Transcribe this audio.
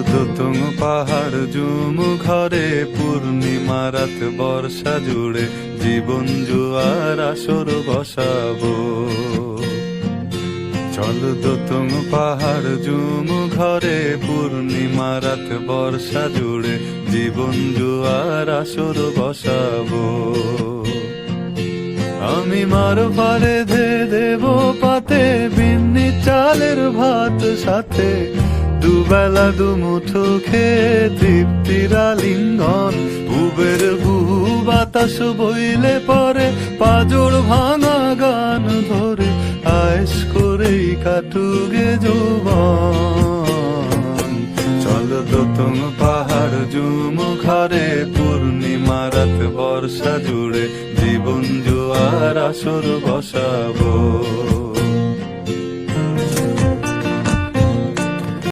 দোতং পাহাড় জুম ঘরে পূর্ণিমা রাত বর্ষা জুড়ে জীবন জুয়ার আসর বসাবো। চল দোতং পাহাড় জুম ঘরে পূর্ণিমা রাত বর্ষা জুড়ে জীবন জুয়ার আসর বসাবো। আমি মার পারে ধে দেব পাতে বিন্নি চালের ভাত সাথে, দুবেলা দুমুঠো খেয়ে তৃপ্তির আলিঙ্গন। উবের বুহু বাতাস বইলে পরে পাজর ভাঙা গান ধরে আয়েশ করেই কাটুগে যৌবন। চল দোতং পাহাড় জুম ঘরে পূর্ণিমা রাত বর্ষা জুড়ে জীবন জুয়ার আসর বসাবো।